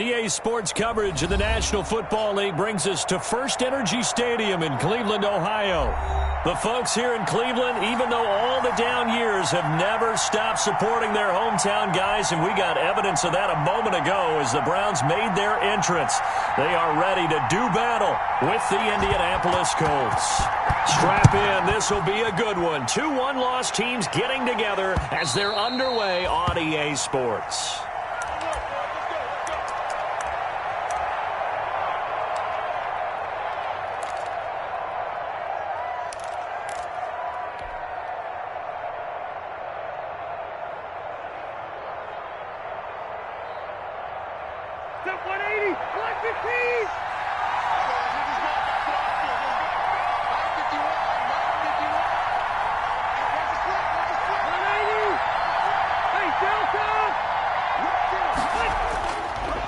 EA Sports coverage of the National Football League brings us to First Energy Stadium in Cleveland, Ohio. The folks here in Cleveland, even though all the down years, have never stopped supporting their hometown guys, and we got evidence of that a moment ago as the Browns made their entrance. They are ready to do battle with the Indianapolis Colts. Strap in, this will be a good one. Two one-loss teams getting together as they're underway on EA Sports.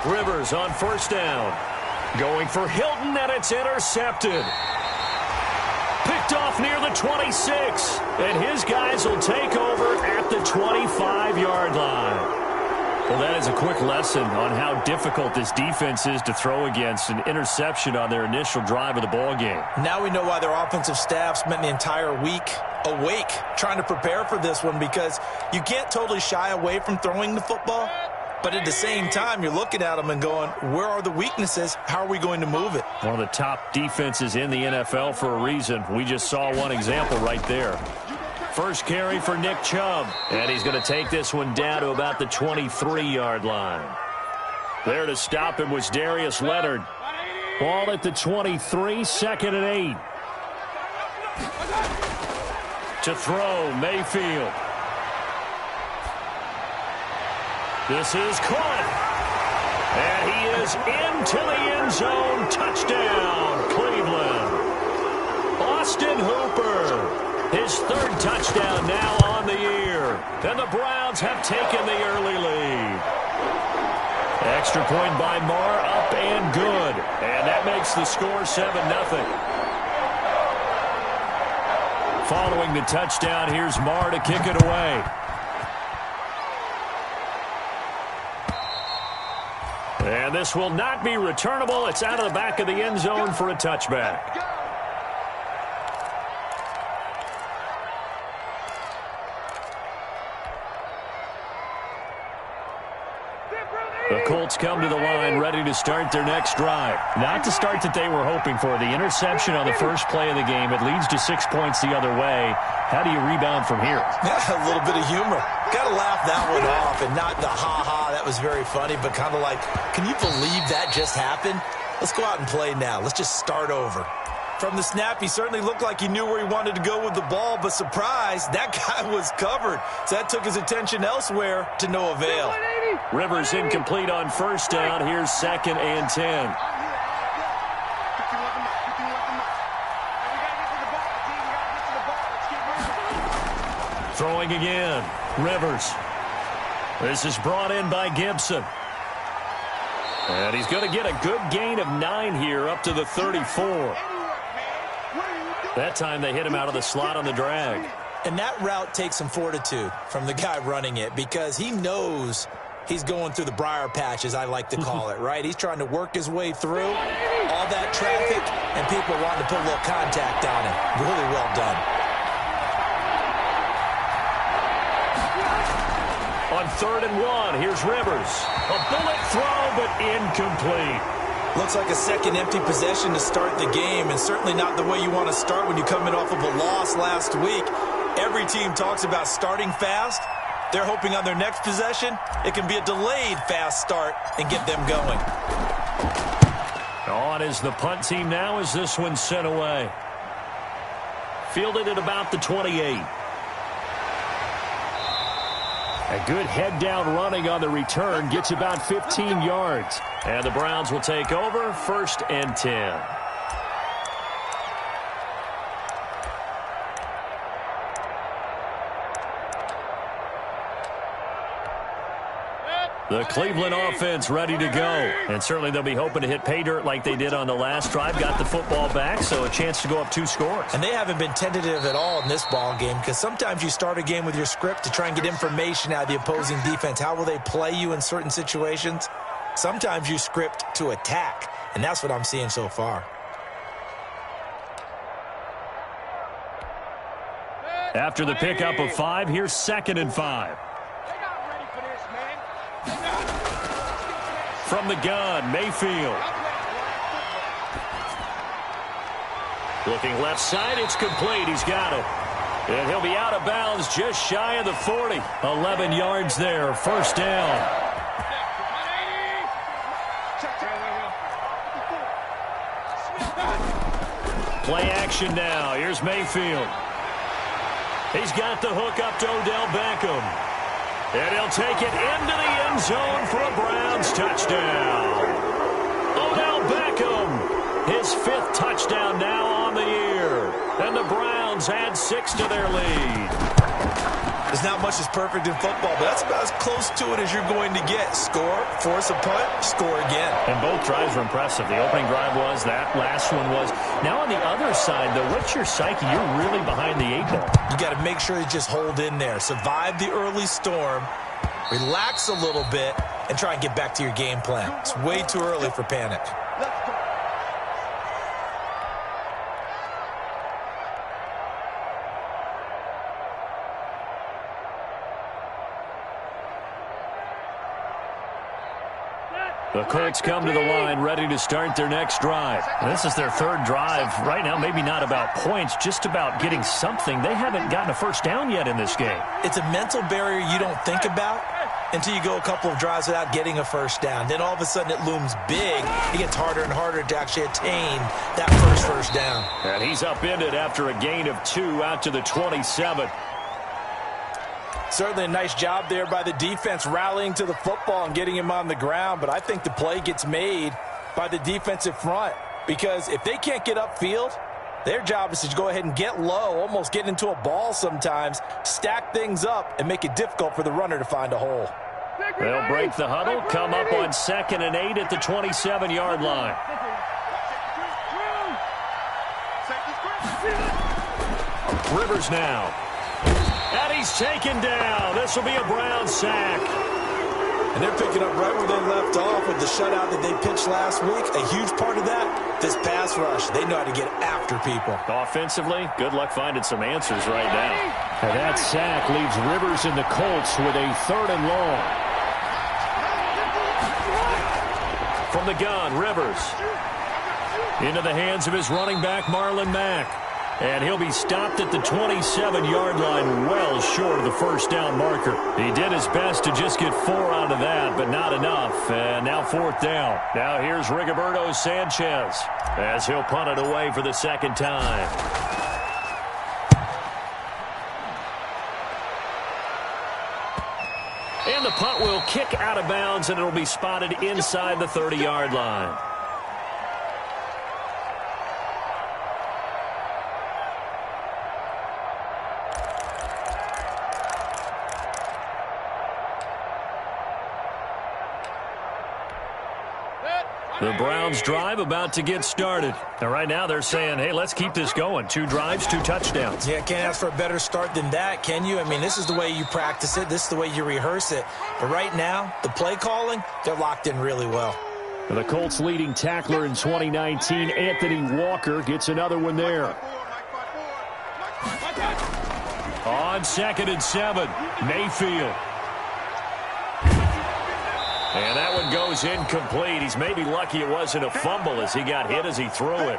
Rivers on first down. Going for Hilton, and it's intercepted. Picked off near the 26. And his guys will take over at the 25-yard line. Well, that is a quick lesson on how difficult this defense is to throw against. An interception on their initial drive of the ball game. Now we know why their offensive staff spent the entire week awake trying to prepare for this one, because you can't totally shy away from throwing the football. But at the same time, you're looking at them and going, where are the weaknesses? How are we going to move it? One of the top defenses in the NFL for a reason. We just saw one example right there. First carry for Nick Chubb. And he's going to take this one down to about the 23-yard line. There to stop him was Darius Leonard. Ball at the 23, second and 8. To throw, Mayfield. This is caught. And he is into the end zone. Touchdown, Cleveland. Austin Hooper. His third touchdown now on the year. And the Browns have taken the early lead. Extra point by Marr, up and good. And that makes the score 7-0. Following the touchdown, here's Marr to kick it away. And this will not be returnable. It's out of the back of the end zone for a touchback. The Colts come to the line ready to start their next drive. Not the start that they were hoping for. The interception on the first play of the game. It leads to 6 points the other way. How do you rebound from here? Yeah, a little bit of humor. Got to laugh that one off, and not the ha-ha, that was very funny, but kind of like, can you believe that just happened? Let's go out and play now. Let's just start over. From the snap, he certainly looked like he knew where he wanted to go with the ball, but surprise, that guy was covered. So that took his attention elsewhere to no avail. Rivers incomplete on first down. Here's 2nd and 10. Throwing again. Rivers. This is brought in by Gibson. And he's going to get a good gain of 9 here up to the 34. That time they hit him out of the slot on the drag. And that route takes some fortitude from the guy running it, because he knows he's going through the briar patch, as I like to call it, right? He's trying to work his way through all that traffic, and people wanting to put a little contact on him. Really well done. On 3rd and 1, here's Rivers. A bullet throw, but incomplete. Looks like a second empty possession to start the game, and certainly not the way you want to start when you're coming off of a loss last week. Every team talks about starting fast. They're hoping on their next possession, it can be a delayed fast start and get them going. On is the punt team now as this one's sent away. Fielded at about the 28. A good head-down running on the return gets about 15 yards. And the Browns will take over, 1st and 10. The Cleveland offense ready to go. And certainly they'll be hoping to hit pay dirt like they did on the last drive. Got the football back, so a chance to go up 2 scores. And they haven't been tentative at all in this ball game, because sometimes you start a game with your script to try and get information out of the opposing defense. How will they play you in certain situations? Sometimes you script to attack, and that's what I'm seeing so far. After the pickup of 5, here's 2nd and 5. From the gun, Mayfield. Looking left side, it's complete. He's got it. And he'll be out of bounds just shy of the 40. 11 yards there, 1st down. Play action now. Here's Mayfield. He's got the hook up to Odell Beckham. And he'll take it into the end zone for a Browns touchdown. Odell Beckham, his 5th touchdown now on the year. And the Browns add 6 to their lead. There's not much that's perfect in football, but that's about as close to it as you're going to get. Score, force a punt, score again. And both drives were impressive. The opening drive was, that last one was. Now on the other side, though, what's your psyche? You're really behind the 8 ball. You got to make sure you just hold in there. Survive the early storm, relax a little bit, and try and get back to your game plan. It's way too early for panic. The Colts come to the line ready to start their next drive. This is their 3rd drive. Right now, maybe not about points, just about getting something. They haven't gotten a 1st down yet in this game. It's a mental barrier you don't think about until you go a couple of drives without getting a 1st down. Then all of a sudden it looms big. It gets harder and harder to actually attain that first down. And he's upended after a gain of 2 out to the 27. Certainly a nice job there by the defense rallying to the football and getting him on the ground, but I think the play gets made by the defensive front because if they can't get upfield, their job is to go ahead and get low, almost get into a ball sometimes, stack things up, and make it difficult for the runner to find a hole. They'll break the huddle, come up on 2nd and 8 at the 27-yard line. Rivers now. And he's taken down. This will be a Brown sack. And they're picking up right where they left off with the shutout that they pitched last week. A huge part of that, this pass rush. They know how to get after people. Offensively, good luck finding some answers right now. And that sack leaves Rivers and the Colts with a 3rd and long. From the gun, Rivers. Into the hands of his running back, Marlon Mack. And he'll be stopped at the 27-yard line, well short of the 1st down marker. He did his best to just get 4 out of that, but not enough. And now 4th down. Now here's Rigoberto Sanchez as he'll punt it away for the 2nd time. And the punt will kick out of bounds, and it'll be spotted inside the 30-yard line. The Browns drive about to get started. And right now they're saying, hey, let's keep this going. 2 drives, 2 touchdowns. Yeah, can't ask for a better start than that, can you? I mean, this is the way you practice it. This is the way you rehearse it. But right now, the play calling, they're locked in really well. The Colts' leading tackler in 2019, Anthony Walker, gets another one there. On 2nd and 7, Mayfield. And that one goes incomplete. He's maybe lucky it wasn't a fumble as he got hit as he threw it.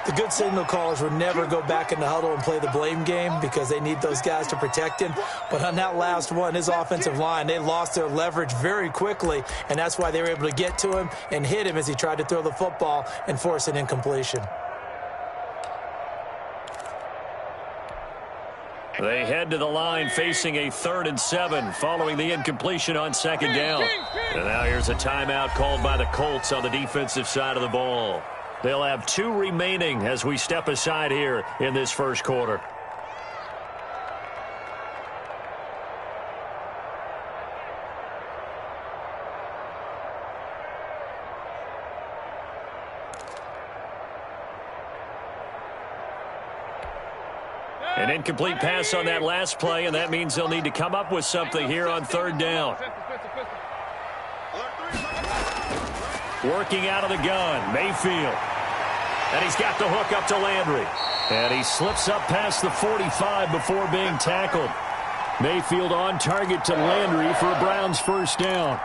The good signal callers would never go back in the huddle and play the blame game because they need those guys to protect him. But on that last one, his offensive line, they lost their leverage very quickly, and that's why they were able to get to him and hit him as he tried to throw the football and force an incompletion. They head to the line facing a 3rd and 7 following the incompletion on 2nd down. And now here's a timeout called by the Colts on the defensive side of the ball. They'll have 2 remaining as we step aside here in this 1st quarter. An incomplete pass on that last play, and that means they'll need to come up with something here on 3rd down. Working out of the gun, Mayfield. And he's got the hook up to Landry. And he slips up past the 45 before being tackled. Mayfield on target to Landry for a Browns first down.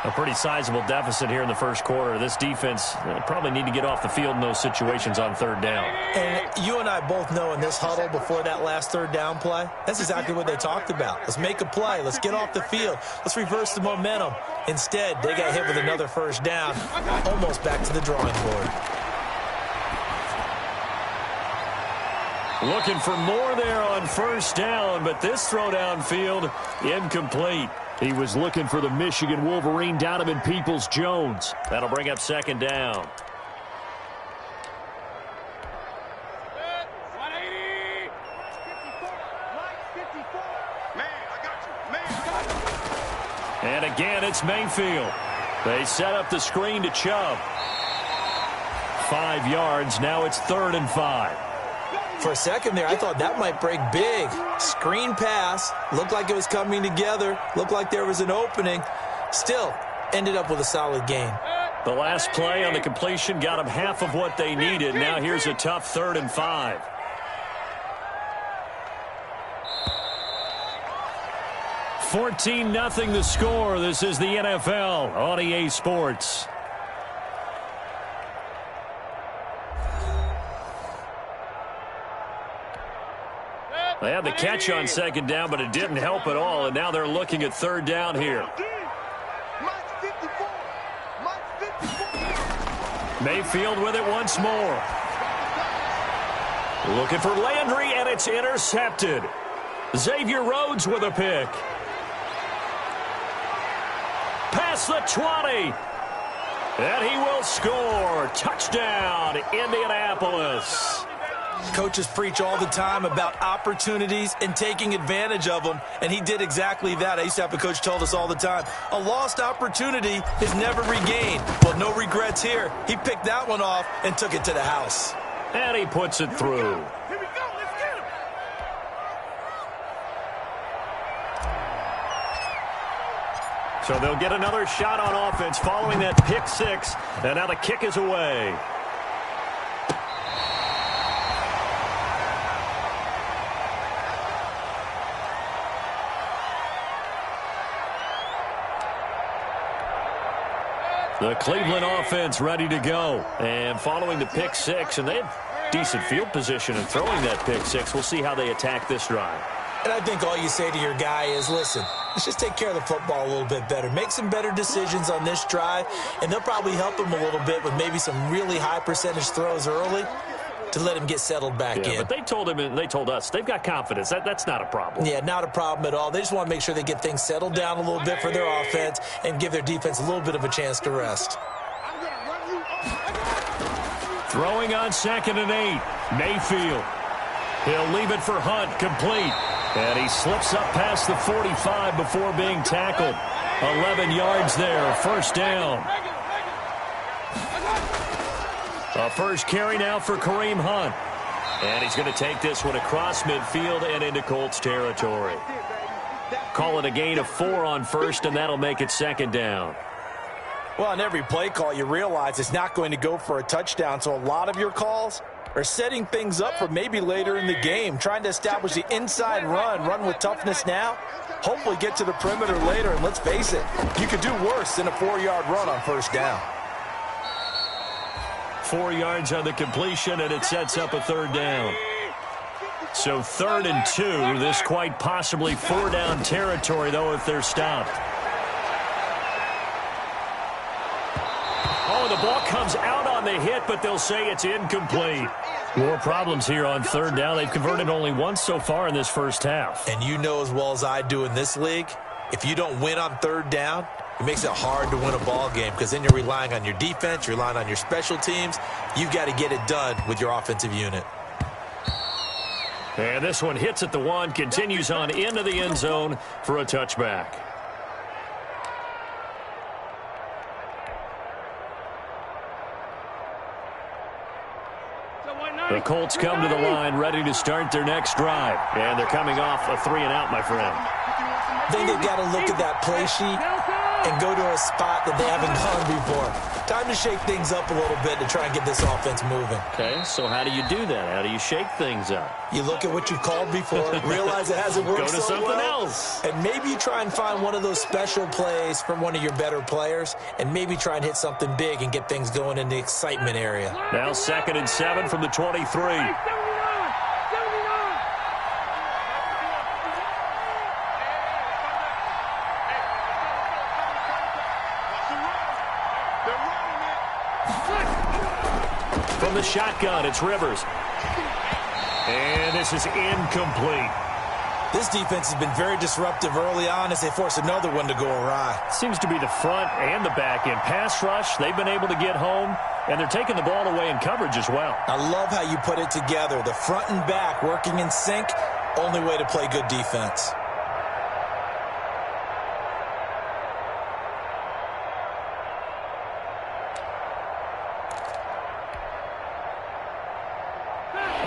A pretty sizable deficit here in the first quarter. This defense probably need to get off the field in those situations on third down. And you and I both know in this huddle before that last third down play, that's exactly what they talked about. Let's make a play. Let's get off the field. Let's reverse the momentum. Instead, they got hit with another first down, almost back to the drawing board. Looking for more there on first down, but this throw downfield incomplete. He was looking for the Michigan Wolverine Donovan Peoples-Jones. That'll bring up second down. And again, it's Mayfield. They set up the screen to Chubb. 5 yards. Now it's 3rd and 5. For a second there, I thought that might break big. Screen pass. Looked like it was coming together. Looked like there was an opening. Still, ended up with a solid gain. The last play on the completion got them half of what they needed. Now here's a tough 3rd and 5. $14-0 the score. This is the NFL on EA Sports. They had the catch on second down, but it didn't help at all, and now they're looking at third down here. Mayfield with it once more. Looking for Landry, and it's intercepted. Xavier Rhodes with a pick. Past the 20. And he will score. Touchdown, Indianapolis. Coaches preach all the time about opportunities and taking advantage of them, and he did exactly that. I used to have a coach told us all the time, a lost opportunity is never regained. Well, no regrets here. He picked that one off and took it to the house. And he puts it through. Here we go. Let's get him. So they'll get another shot on offense following that pick six, and now the kick is away. The Cleveland offense ready to go. And following the pick six, and they had decent field position in throwing that pick six. We'll see how they attack this drive. And I think all you say to your guy is, listen, let's just take care of the football a little bit better. Make some better decisions on this drive, and they'll probably help him a little bit with maybe some really high percentage throws early to let him get settled back in. But they told him and they told us they've got confidence. That's not a problem. Yeah, not a problem at all. They just want to make sure they get things settled down a little bit for their offense and give their defense a little bit of a chance to rest. Throwing on 2nd and 8. Mayfield. He'll leave it for Hunt, complete. And he slips up past the 45 before being tackled. 11 yards there, first down. A first carry now for Kareem Hunt. And he's going to take this one across midfield and into Colts territory. Call it a gain of 4 on first, and that'll make it second down. Well, on every play call, you realize it's not going to go for a touchdown, so a lot of your calls are setting things up for maybe later in the game, trying to establish the inside run with toughness now, hopefully get to the perimeter later, and let's face it, you could do worse than a 4-yard run on first down. 4 yards on the completion, and it sets up a third down. So 3rd and 2, this quite possibly 4-down territory, though, if they're stopped. Oh, the ball comes out on the hit, but they'll say it's incomplete. More problems here on third down. They've converted only once so far in this first half. And you know as well as I do in this league, if you don't win on third down, it makes it hard to win a ball game because then you're relying on your defense, you're relying on your special teams. You've got to get it done with your offensive unit. And this one hits at the 1, continues on into the end zone for a touchback. The Colts come to the line ready to start their next drive. And they're coming off a 3-and-out, my friend. I think they've got to look at that play sheet and go to a spot that they haven't gone before. Time to shake things up a little bit to try and get this offense moving. Okay, so how do you do that? How do you shake things up? You look at what you've called before, realize it hasn't worked Go to so something well, else. and maybe you try and find one of those special plays from one of your better players, and maybe try and hit something big and get things going in the excitement area. Now 2nd and 7 from the 23. From the shotgun, it's Rivers. And this is incomplete. This defense has been very disruptive early on as they force another one to go awry. Seems to be the front and the back end. Pass rush, they've been able to get home, and they're taking the ball away in coverage as well. I love how you put it together. The front and back working in sync, only way to play good defense.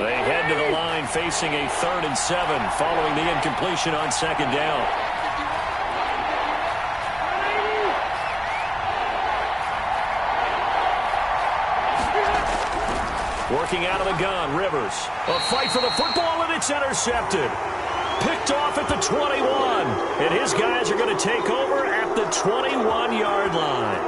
They head to the line facing a 3rd and 7 following the incompletion on 2nd down. Working out of the gun, Rivers. A fight for the football, and it's intercepted. Picked off at the 21. And his guys are going to take over at the 21-yard line.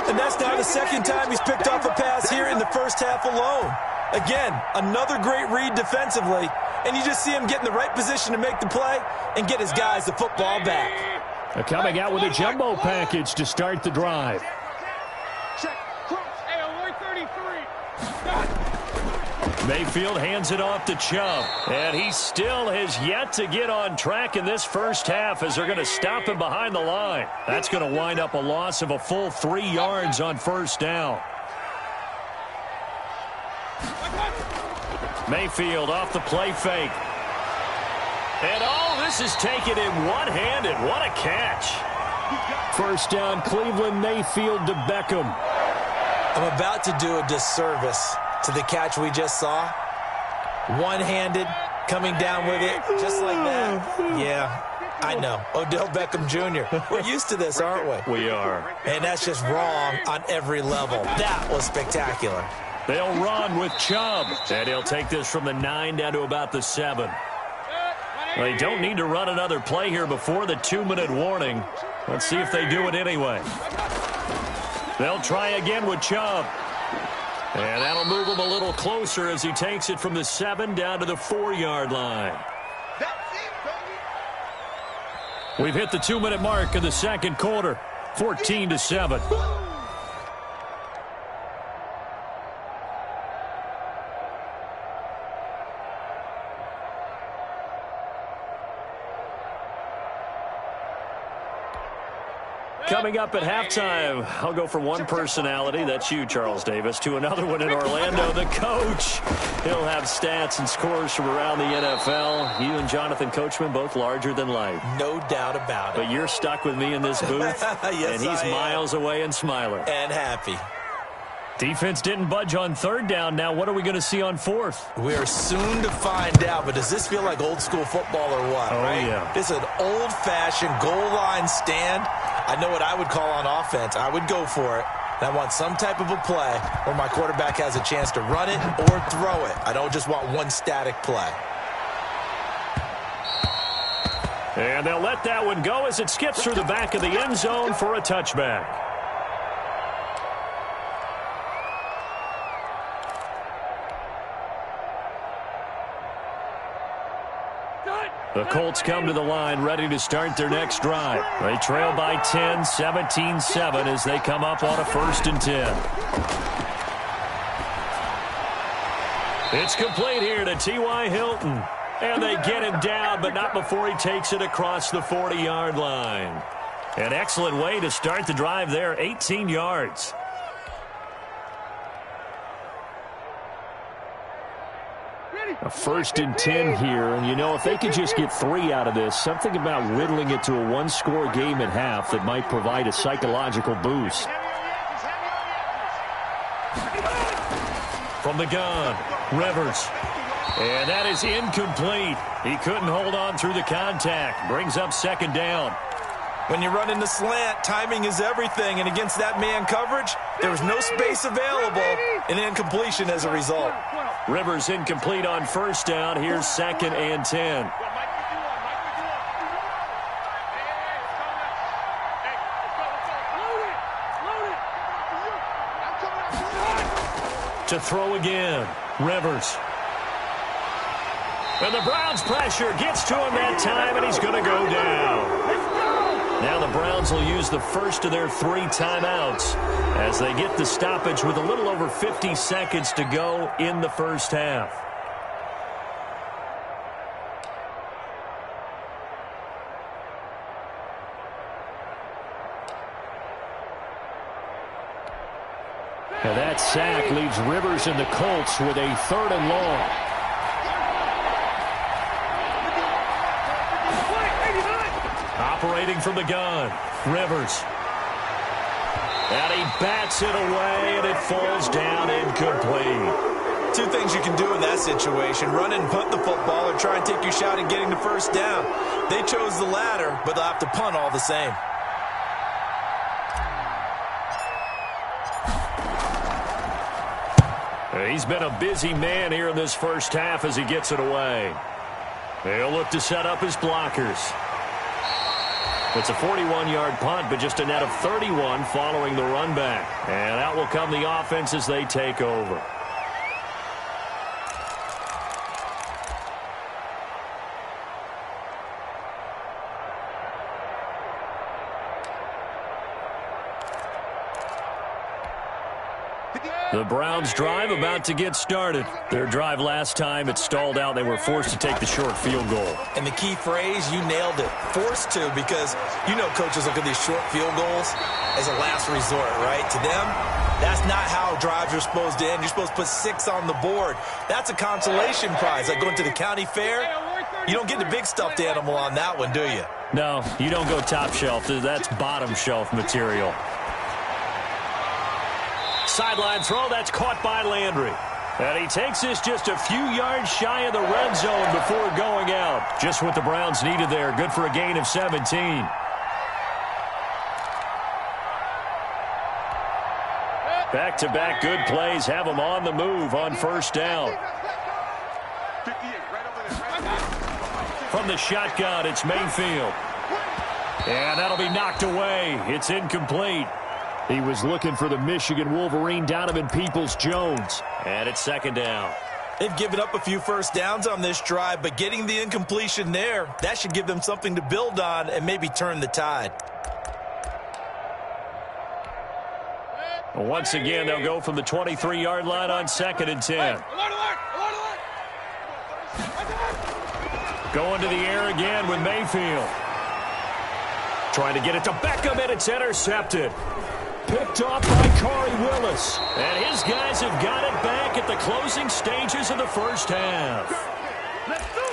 And that's now the 2nd time he's picked off a pass here in the first half alone. Again, another great read defensively, and you just see him get in the right position to make the play and get his guys the football back. They're coming out with a jumbo package to start the drive. Mayfield hands it off to Chubb, and he still has yet to get on track in this first half as they're going to stop him behind the line. That's going to wind up a loss of a full 3 yards on 1st down. Mayfield off the play fake. And this is taken in one-handed. What a catch. 1st down, Cleveland. Mayfield to Beckham. I'm about to do a disservice to the catch we just saw. One-handed, coming down with it, just like that. Yeah, I know. Odell Beckham Jr. We're used to this, aren't we? We are. And that's just wrong on every level. That was spectacular. They'll run with Chubb. And he'll take this from the 9 down to about the 7. They don't need to run another play here before the 2-minute warning. Let's see if they do it anyway. They'll try again with Chubb. And that'll move him a little closer as he takes it from the 7 down to the 4-yard line. We've hit the 2-minute mark of the 2nd quarter. 14-7. Coming up at halftime, I'll go from one personality, that's you, Charles Davis, to another one in Orlando, the coach. He'll have stats and scores from around the NFL. You and Jonathan Coachman, both larger than life. No doubt about it. But you're stuck with me in this booth, yes, and he's miles away and smiling. And happy. Defense didn't budge on 3rd down. Now what are we going to see on 4th? We are soon to find out, but does this feel like old school football or what, right? Yeah. This is an old-fashioned goal line stand. I know what I would call on offense. I would go for it. And I want some type of a play where my quarterback has a chance to run it or throw it. I don't just want one static play. And they'll let that one go as it skips through the back of the end zone for a touchback. The Colts come to the line ready to start their next drive. They trail by 10, 17-7 as they come up on a 1st and 10. It's complete here to T.Y. Hilton. And they get him down, but not before he takes it across the 40-yard line. An excellent way to start the drive there, 18 yards. A 1st and 10 here, and you know, if they could just get 3 out of this, something about whittling it to a 1-score game at half that might provide a psychological boost. From the gun, Rivers. And that is incomplete. He couldn't hold on through the contact. Brings up 2nd down. When you run in the slant, timing is everything, and against that man coverage, there was no space available, and incompletion as a result. Rivers incomplete on first down. Here's 2nd and 10. To throw again, Rivers. And the Browns' pressure gets to him that time, and he's going to go down. Now the Browns will use the first of their 3 timeouts as they get the stoppage with a little over 50 seconds to go in the first half. Now that sack leaves Rivers and the Colts with a 3rd and long. Operating from the gun, Rivers. And he bats it away, and it falls down incomplete. 2 things you can do in that situation: run and punt the football, or try and take your shot at getting the first down. They chose the latter, but they'll have to punt all the same. He's been a busy man here in this first half as he gets it away. They'll look to set up his blockers. It's a 41-yard punt, but just a net of 31 following the run back. And out will come the offense as they take over. The Browns' drive about to get started. Their drive last time, it stalled out. They were forced to take the short field goal. And the key phrase, you nailed it, forced to, because you know coaches look at these short field goals as a last resort, right? To them, that's not how drives are supposed to end. You're supposed to put 6 on the board. That's a consolation prize, like going to the county fair. You don't get the big stuffed animal on that one, do you? No, you don't go top shelf. That's bottom shelf material. Sideline throw, that's caught by Landry. And he takes this just a few yards shy of the red zone before going out. Just what the Browns needed there. Good for a gain of 17. Back-to-back good plays have them on the move on first down. From the shotgun, it's Mayfield. And that'll be knocked away. It's incomplete. He was looking for the Michigan Wolverine, Donovan Peoples-Jones. And it's 2nd down. They've given up a few first downs on this drive, but getting the incompletion there, that should give them something to build on and maybe turn the tide. Once again, they'll go from the 23-yard line on 2nd and 10. Going to the air again with Mayfield. Trying to get it to Beckham, and it's intercepted. Picked off by Corey Willis. And his guys have got it back at the closing stages of the first half. Let's do it.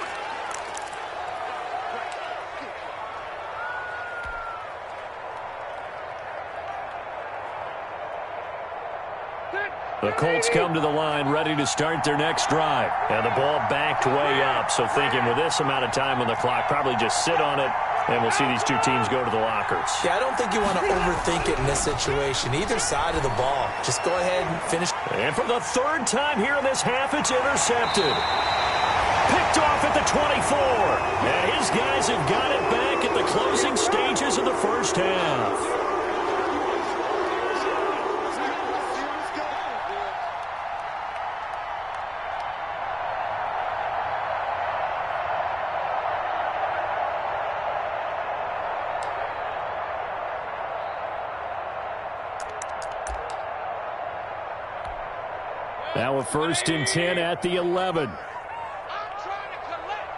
The Colts come to the line ready to start their next drive. And the ball backed way up. So thinking with this amount of time on the clock, probably just sit on it. And we'll see these 2 teams go to the lockers. Yeah, I don't think you want to overthink it in this situation. Either side of the ball. Just go ahead and finish. And for the 3rd time here in this half, it's intercepted. Picked off at the 24. And his guys have got it back at the closing stages of the first half. Now a 1st and 10 at the 11. I'm trying to collect.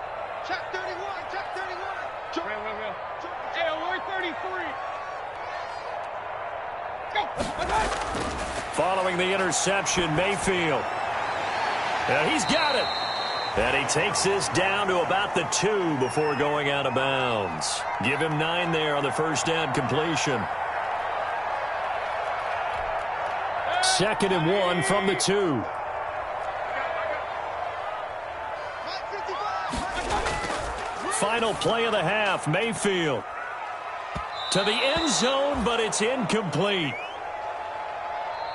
Check 31. Check 31. Hey, alert 33. Go. Following the interception, Mayfield. He's got it. And he takes this down to about the 2 before going out of bounds. Give him 9 there on the first down completion. 2nd and 1 from the 2. Final play of the half, Mayfield. To to the end zone, but it's incomplete.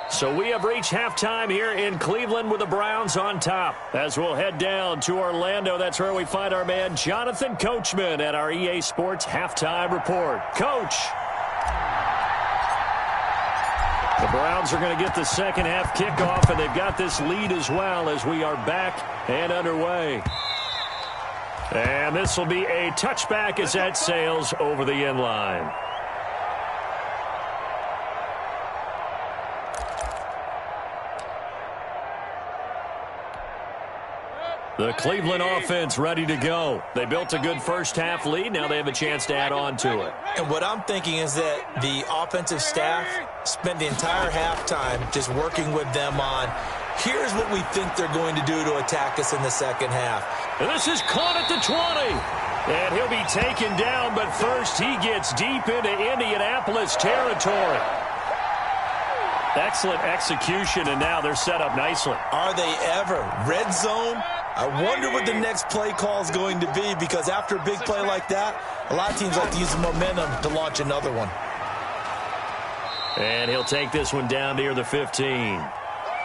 So we have reached halftime here in Cleveland with the Browns on top. As we'll head down to Orlando, that's where we find our man Jonathan Coachman at our EA Sports Halftime Report. Coach. The Browns are going to get the second half kickoff, and they've got this lead as well as we are back and underway. And this will be a touchback as that sails over the end line. The Cleveland offense ready to go. They built a good first half lead. Now they have a chance to add on to it. And what I'm thinking is that the offensive staff spent the entire halftime just working with them on, here's what we think they're going to do to attack us in the second half. And this is caught at the 20. And he'll be taken down, but first he gets deep into Indianapolis territory. Excellent execution, and now they're set up nicely. Are they ever? Red zone? I wonder what the next play call is going to be, because after a big play like that, a lot of teams like to use the momentum to launch another one. And he'll take this one down near the 15.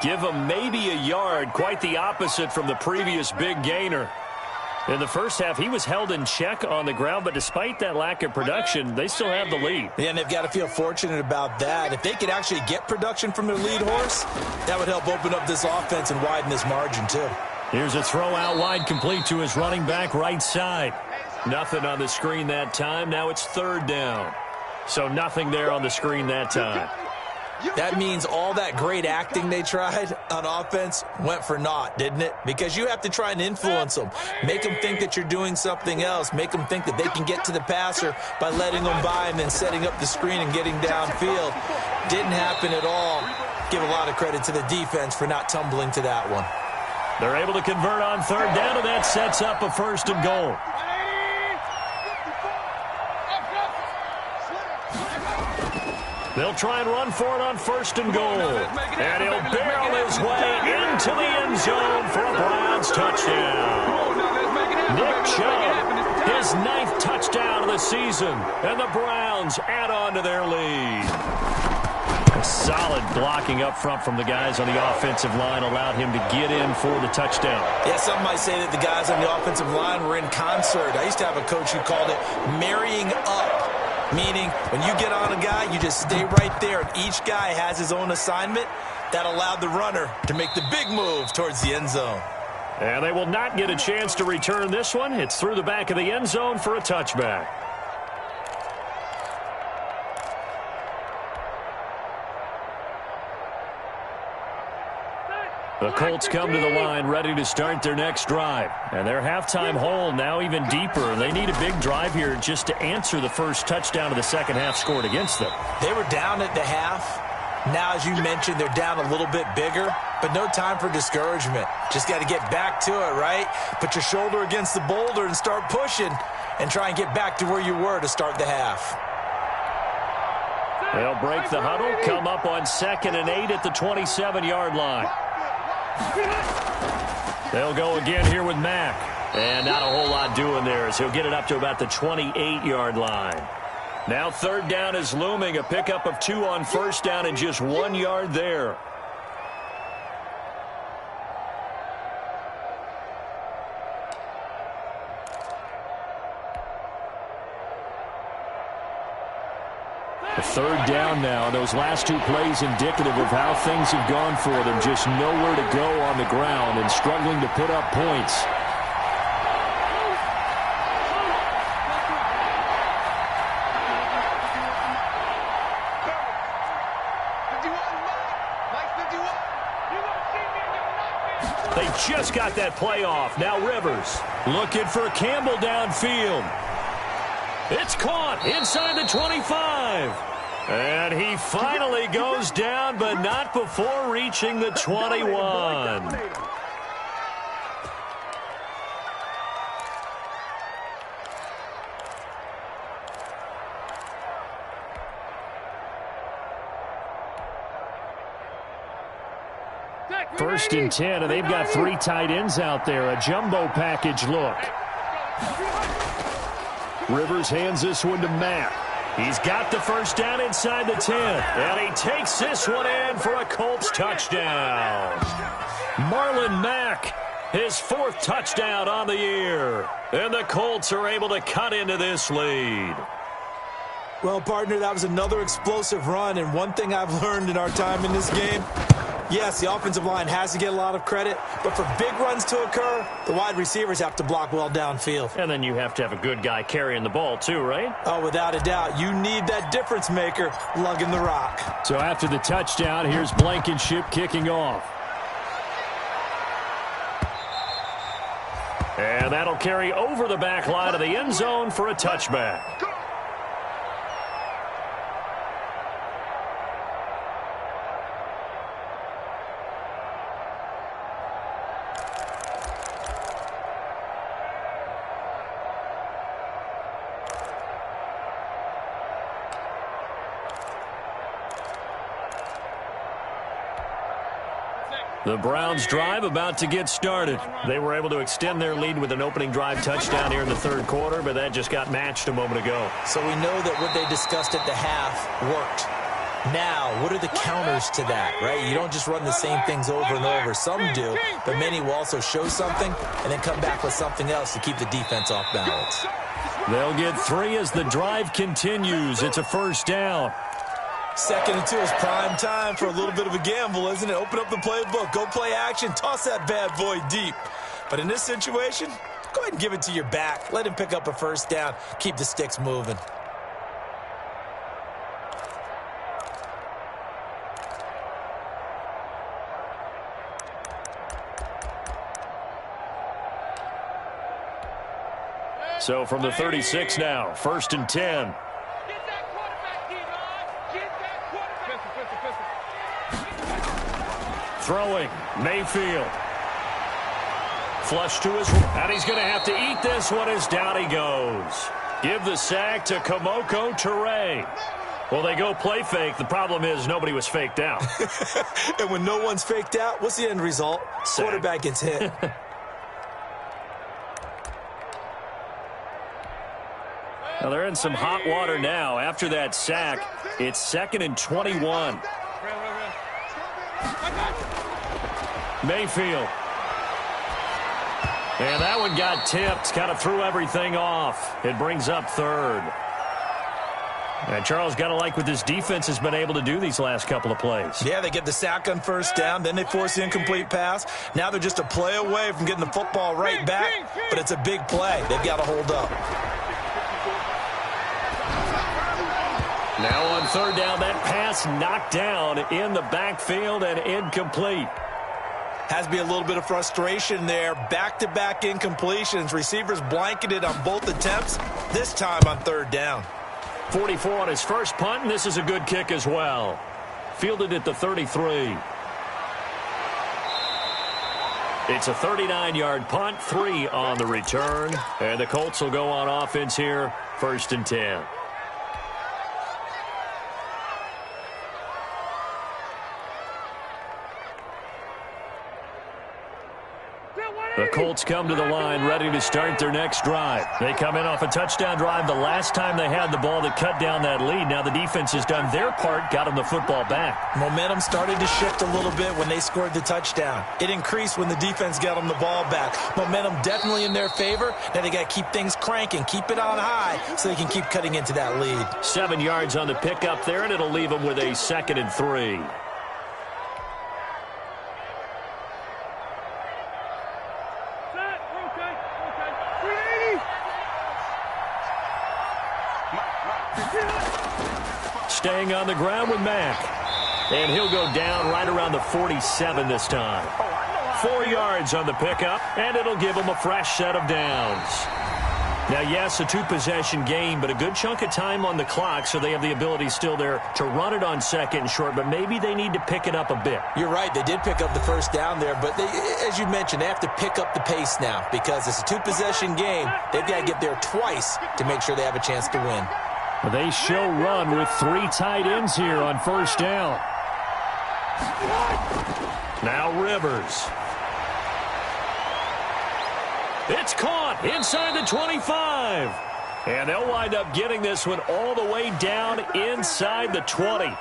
Give him maybe a yard, quite the opposite from the previous big gainer. In the first half, he was held in check on the ground, but despite that lack of production, they still have the lead. Yeah, and they've got to feel fortunate about that. If they could actually get production from their lead horse, that would help open up this offense and widen this margin too. Here's a throw out wide, complete to his running back right side. Nothing on the screen that time. Now it's third down. So nothing there on the screen that time. That means all that great acting they tried on offense went for naught, didn't it? Because you have to try and influence them. Make them think that you're doing something else. Make them think that they can get to the passer by letting them by and then setting up the screen and getting downfield. Didn't happen at all. Give a lot of credit to the defense for not tumbling to that one. They're able to convert on third down, and that sets up a first and goal. They'll try and run for it on first and goal. And he'll barrel his way into the end zone for a Browns touchdown. Nick Chubb, his 9th touchdown of the season. And the Browns add on to their lead. A solid blocking up front from the guys on the offensive line allowed him to get in for the touchdown. Yeah, some might say that the guys on the offensive line were in concert. I used to have a coach who called it marrying up. Meaning, when you get on a guy, you just stay right there, and each guy has his own assignment. That allowed the runner to make the big move towards the end zone. And they will not get a chance to return this one. It's through the back of the end zone for a touchback. The Colts come to the line ready to start their next drive. And their halftime hole now even deeper. They need a big drive here just to answer the first touchdown of the second half scored against them. They were down at the half. Now, as you mentioned, they're down a little bit bigger, but no time for discouragement. Just got to get back to it, right? Put your shoulder against the boulder and start pushing and try and get back to where you were to start the half. They'll break the huddle, come up on 2nd and 8 at the 27-yard line. They'll go again here with Mack. And not a whole lot doing there as he'll get it up to about the 28-yard line. Now third down is looming. A pickup of 2 on first down and just 1 yard there. A third down now. Those last 2 plays indicative of how things have gone for them. Just nowhere to go on the ground and struggling to put up points. They just got that play off. Now Rivers looking for Campbell downfield. It's caught inside the 25. And he finally goes down, but not before reaching the 21. First and 10, and they've got 3 tight ends out there. A jumbo package look. Rivers hands this one to Mack. He's got the first down inside the 10. And he takes this one in for a Colts touchdown. Marlon Mack, his 4th touchdown on the year. And the Colts are able to cut into this lead. Well, partner, that was another explosive run. And one thing I've learned in our time in this game, yes, the offensive line has to get a lot of credit, but for big runs to occur, the wide receivers have to block well downfield. And then you have to have a good guy carrying the ball too, right? Oh, without a doubt. You need that difference maker lugging the rock. So after the touchdown, here's Blankenship kicking off. And that'll carry over the back line of the end zone for a touchback. The Browns drive about to get started. They were able to extend their lead with an opening drive touchdown here in the 3rd quarter, but that just got matched a moment ago. So we know that what they discussed at the half worked. Now, what are the counters to that, right? You don't just run the same things over and over. Some do, but many will also show something and then come back with something else to keep the defense off balance. They'll get 3 as the drive continues. It's a first down. 2nd and 2 is prime time for a little bit of a gamble, isn't it? Open up the playbook, go play action, toss that bad boy deep. But in this situation, go ahead and give it to your back. Let him pick up a first down. Keep the sticks moving. So from the 36 now, 1st and 10. Throwing, Mayfield. Flush to his right. And he's going to have to eat this one as down he goes. Give the sack to Kamoko Toure. Well, they go play fake. The problem is nobody was faked out. And when no one's faked out, what's the end result? Sack. Quarterback gets hit. Now they're in some hot water now. After that sack, it's 2nd and 21. Mayfield. And that one got tipped. Kind of threw everything off. It brings up 3rd. And Charles, got to like what this defense has been able to do these last couple of plays. Yeah, they get the sack on first down, then they force the incomplete pass. Now they're just a play away from getting the football right back, but it's a big play. They've got to hold up. Now on 3rd down, that pass knocked down in the backfield and incomplete. Has to be a little bit of frustration there. Back-to-back incompletions. Receivers blanketed on both attempts, this time on 3rd down. 44 on his first punt, and this is a good kick as well. Fielded at the 33. It's a 39-yard punt, 3 on the return. And the Colts will go on offense here, 1st and 10. The Colts come to the line ready to start their next drive. They come in off a touchdown drive the last time they had the ball that cut down that lead. Now the defense has done their part, got them the football back. Momentum started to shift a little bit when they scored the touchdown. It increased when the defense got them the ball back. Momentum definitely in their favor. Now they got to keep things cranking, keep it on high so they can keep cutting into that lead. 7 yards on the pickup there, and it'll leave them with a 2nd and 3. Staying on the ground with Mack. And he'll go down right around the 47 this time. 4 yards on the pickup, and it'll give him a fresh set of downs. Now, yes, a 2-possession game, but a good chunk of time on the clock, so they have the ability still there to run it on 2nd and short, but maybe they need to pick it up a bit. You're right. They did pick up the first down there, but as you mentioned, they have to pick up the pace now because it's a 2-possession game. They've got to get there twice to make sure they have a chance to win. They show run with 3 tight ends here on first down. Now Rivers. It's caught inside the 25. And they'll wind up getting this one all the way down inside the 20.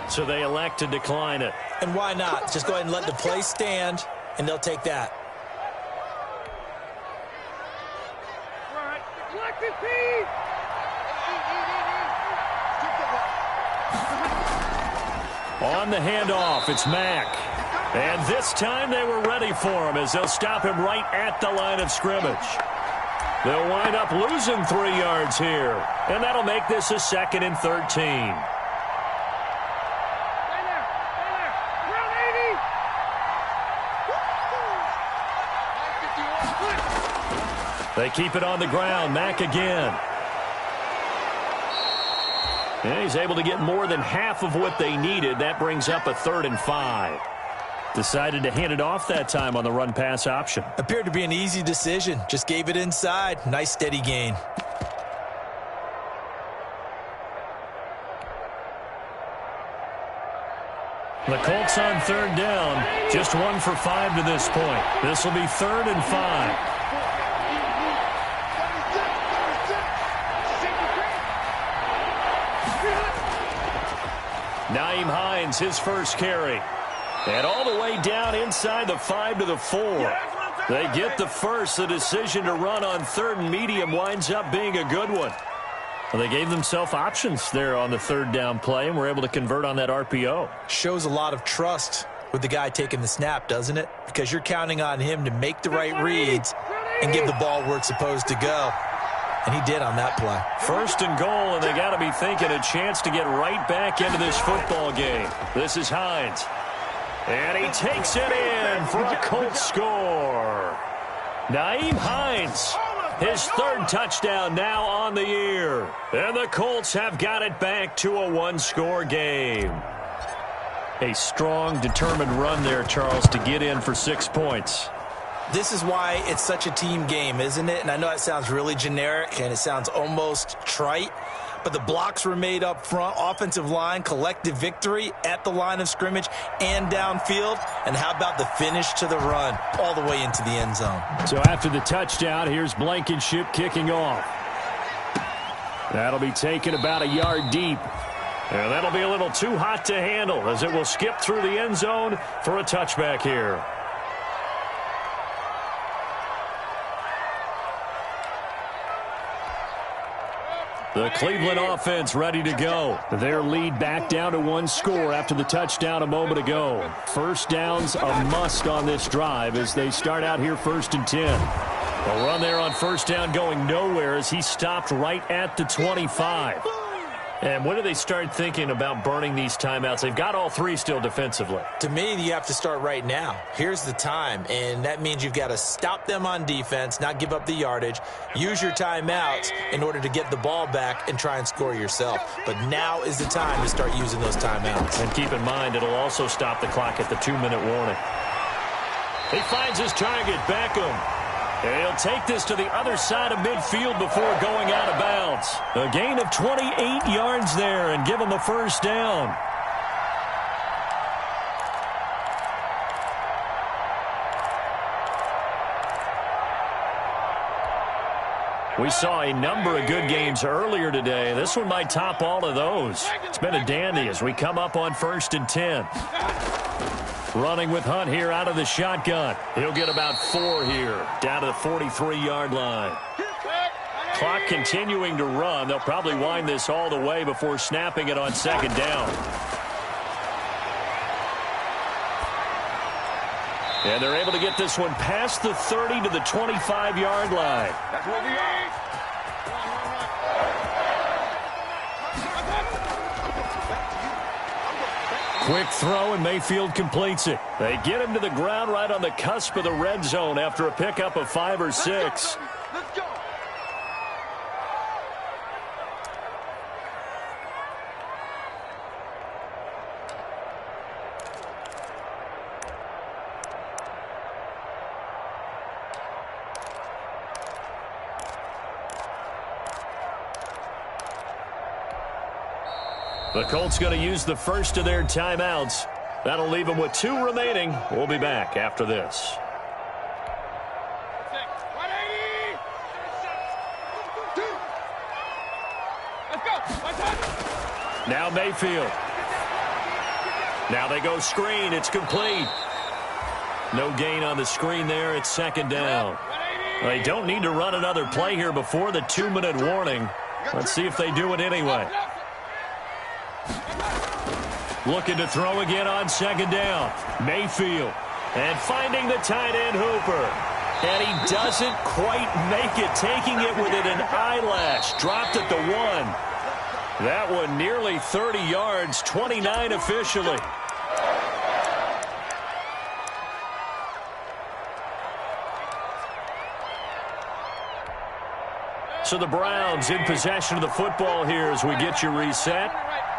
So they elect to decline it. And why not? Just go ahead and let the play stand, and they'll take that. On the handoff, it's Mack. And this time they were ready for him as they'll stop him right at the line of scrimmage. They'll wind up losing 3 yards here. And that'll make this a 2nd and 13. They keep it on the ground. Mack again. And he's able to get more than half of what they needed. That brings up a 3rd and 5. Decided to hand it off that time on the run-pass option. Appeared to be an easy decision. Just gave it inside. Nice steady gain. The Colts on 3rd down. Just 1 for 5 to this point. This will be 3rd and 5. Nyheim Hines, his first carry. And all the way down inside the 5 to the 4. They get the first. The decision to run on 3rd and medium winds up being a good one. Well, they gave themselves options there on the 3rd down play and were able to convert on that RPO. Shows a lot of trust with the guy taking the snap, doesn't it? Because you're counting on him to make the right reads and give the ball where it's supposed to go. And he did on that play. 1st and goal, and they got to be thinking a chance to get right back into this football game. This is Hines. And he takes it in for a Colts score. Nyheim Hines, his 3rd touchdown now on the year. And the Colts have got it back to a 1-score game. A strong, determined run there, Charles, to get in for 6 points. This is why it's such a team game, isn't it? And I know it sounds really generic and it sounds almost trite, but the blocks were made up front, offensive line, collective victory at the line of scrimmage and downfield. And how about the finish to the run all the way into the end zone? So after the touchdown, here's Blankenship kicking off. That'll be taken about a yard deep. And that'll be a little too hot to handle as it will skip through the end zone for a touchback here. The Cleveland offense ready to go. Their lead back down to 1 score after the touchdown a moment ago. 1st down's a must on this drive as they start out here 1st and 10. A run there on 1st down going nowhere as he stopped right at the 25. And when do they start thinking about burning these timeouts? They've got all 3 still defensively. To me, you have to start right now. Here's the time, and that means you've got to stop them on defense, not give up the yardage, use your timeouts in order to get the ball back and try and score yourself. But now is the time to start using those timeouts. And keep in mind, it'll also stop the clock at the 2-minute warning. He finds his target, Beckham. And he'll take this to the other side of midfield before going out of bounds. A gain of 28 yards there and give him a 1st down. We saw a number of good games earlier today. This one might top all of those. It's been a dandy as we come up on 1st and 10. Running with Hunt here out of the shotgun. He'll get about 4 here, down to the 43-yard line. Clock continuing to run. They'll probably wind this all the way before snapping it on 2nd down. And they're able to get this one past the 30 to the 25-yard line. That's what we are. Quick throw, and Mayfield completes it. They get him to the ground right on the cusp of the red zone after a pickup of 5 or 6. Let's go. The Colts going to use the first of their timeouts. That'll leave them with 2 remaining. We'll be back after this. 180. Now Mayfield. Now they go screen. It's complete. No gain on the screen there. It's second down. They don't need to run another play here before the 2-minute warning. Let's see if they do it anyway. Looking to throw again on second down. Mayfield. And finding the tight end Hooper. And he doesn't quite make it, taking it within an eyelash. Dropped at the 1. That one nearly 30 yards, 29 officially. So the Browns in possession of the football here as we get you reset.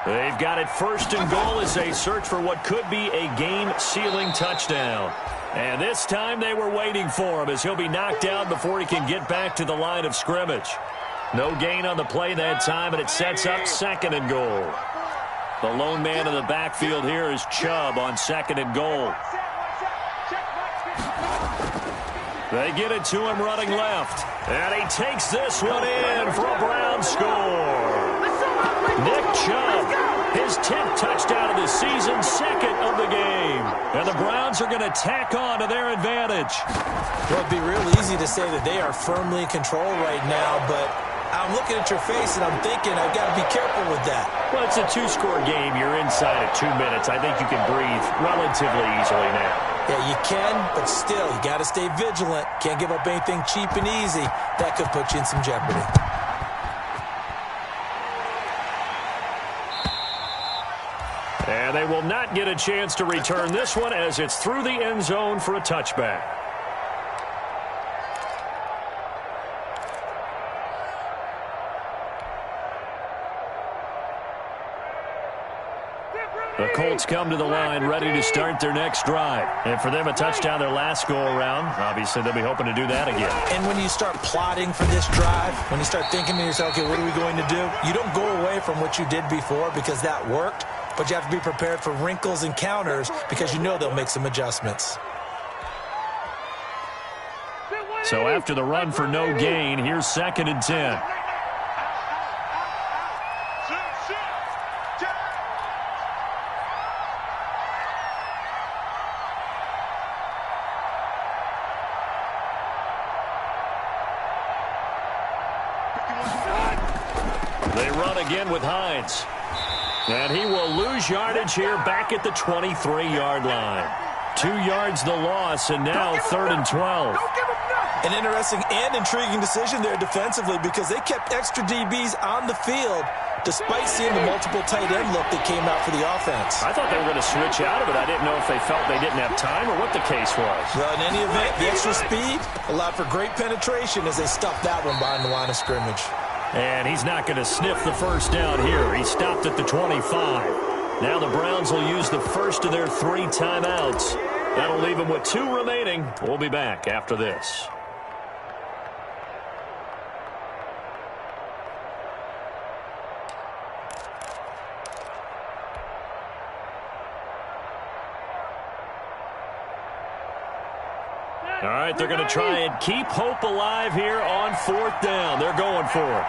They've got it first and goal as they search for what could be a game-sealing touchdown. And this time they were waiting for him as he'll be knocked down before he can get back to the line of scrimmage. No gain on the play that time, and it sets up second and goal. The lone man in the backfield here is Chubb on second and goal. They get it to him running left. And he takes this one in for a Browns score. Nick Chubb, his 10th touchdown of the season, second of the game. And the Browns are going to tack on to their advantage. Well, it'd be real easy to say that they are firmly in control right now, but I'm looking at your face and I'm thinking I've got to be careful with that. Well, it's a 2-score game. You're inside at 2 minutes. I think you can breathe relatively easily now. Yeah, you can, but still, you got to stay vigilant. Can't give up anything cheap and easy. That could put you in some jeopardy. And they will not get a chance to return this one as it's through the end zone for a touchback. The Colts come to the line ready to start their next drive. And for them, a touchdown their last go-around. Obviously, they'll be hoping to do that again. And when you start plotting for this drive, when you start thinking to yourself, okay, what are we going to do? You don't go away from what you did before because that worked, but you have to be prepared for wrinkles and counters because you know they'll make some adjustments. So after the run for no gain, here's second and 10. They run again with Hines. And he will lose yardage here back at the 23-yard line. 2 yards the loss, and now third and 12. An interesting and intriguing decision there defensively because they kept extra DBs on the field despite seeing the multiple tight end look that came out for the offense. I thought they were going to switch out of it. I didn't know if they felt they didn't have time or what the case was. Well, in any event, the extra speed allowed for great penetration as they stuffed that one behind the line of scrimmage. And he's not going to sniff the first down here. He stopped at the 25. Now the Browns will use the first of their 3 timeouts. That'll leave them with 2 remaining. We'll be back after this. All right, they're going to try and keep hope alive here on 4th down. They're going for it.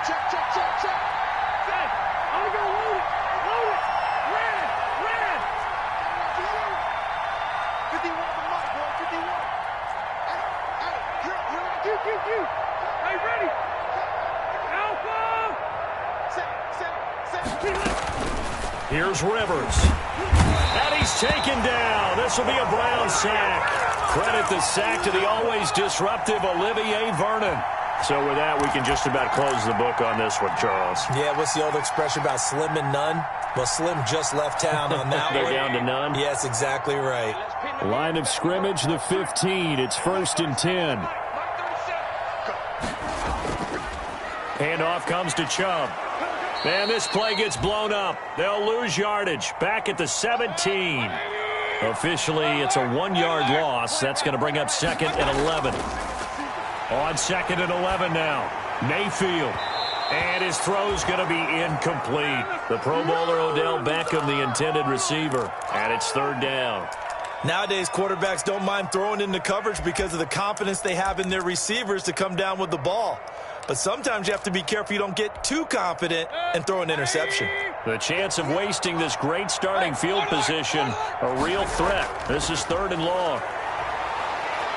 Check, check, check, check. Hey, I'm going to load it. Load it. Red. 51 for Mike, boy. 51. Hey, you're Q. Hey, ready. Alpha. Set. Here's Rivers. And he's taken down. This will be a Brown sack. Credit the sack to the always disruptive Olivier Vernon. So with that, we can just about close the book on this one, Charles. Yeah, what's the old expression about slim and none? Well, Slim just left town on that They're one. down to none? Yes, exactly right. Line of scrimmage, the 15. It's 1st and 10. Handoff comes to Chubb. And this play gets blown up. They'll lose yardage. Back at the 17. Officially, it's a 1-yard loss. That's going to bring up 2nd and 11. On 2nd and 11 now. Mayfield. And his throw's going to be incomplete. The Pro Bowler Odell Beckham, the intended receiver. And it's 3rd down. Nowadays, quarterbacks don't mind throwing into coverage because of the confidence they have in their receivers to come down with the ball. But sometimes you have to be careful you don't get too confident and throw an interception. The chance of wasting this great starting field position, a real threat. This is 3rd and long.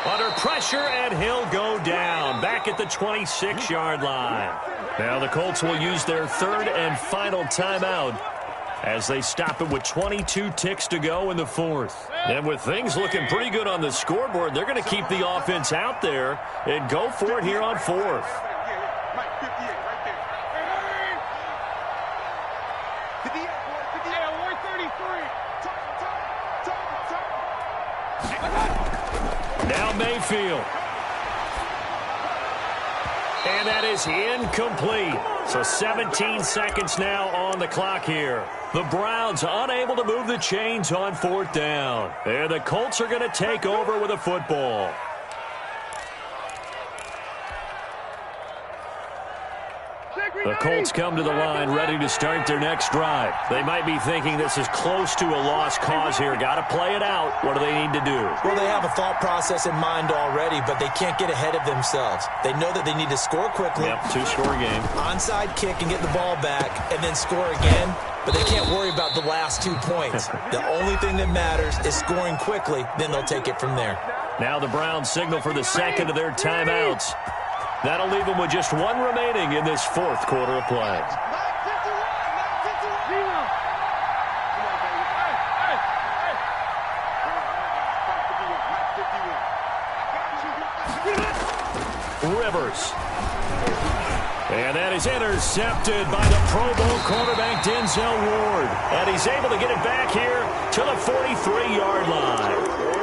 Under pressure, and he'll go down. Back at the 26-yard line. Now the Colts will use their 3rd and final timeout as they stop it with 22 ticks to go in the 4th. And with things looking pretty good on the scoreboard, they're going to keep the offense out there and go for it here on 4th. Now Mayfield. And that is incomplete. So 17 seconds now on the clock here. The Browns unable to move the chains on 4th down. And the Colts are going to take over with a football. The Colts come to the line ready to start their next drive. They might be thinking this is close to a lost cause here. Got to play it out. What do they need to do? Well, they have a thought process in mind already, but they can't get ahead of themselves. They know that they need to score quickly. Yep, 2-score game. Onside kick and get the ball back and then score again. But they can't worry about the last 2 points. The only thing that matters is scoring quickly. Then they'll take it from there. Now the Browns signal for the second of their timeouts. That'll leave them with just 1 remaining in this 4th quarter of play. Rivers. And that is intercepted by the Pro Bowl quarterback Denzel Ward. And he's able to get it back here to the 43-yard line.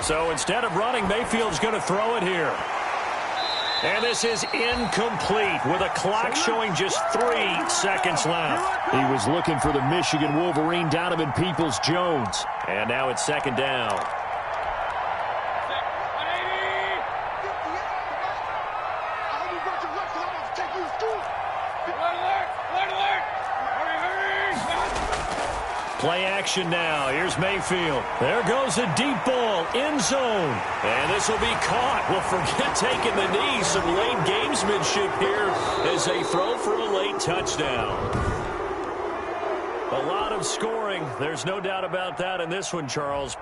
So instead of running, Mayfield's going to throw it here. And this is incomplete with a clock showing just 3 seconds left. He was looking for the Michigan Wolverine, Donovan Peoples-Jones. And now it's 2nd down. Play action now. Here's Mayfield. There goes a deep ball. End zone. And this will be caught. Well, forget taking the knee. Some late gamesmanship here as they throw for a late touchdown. A lot of scoring. There's no doubt about that in this one, Charles.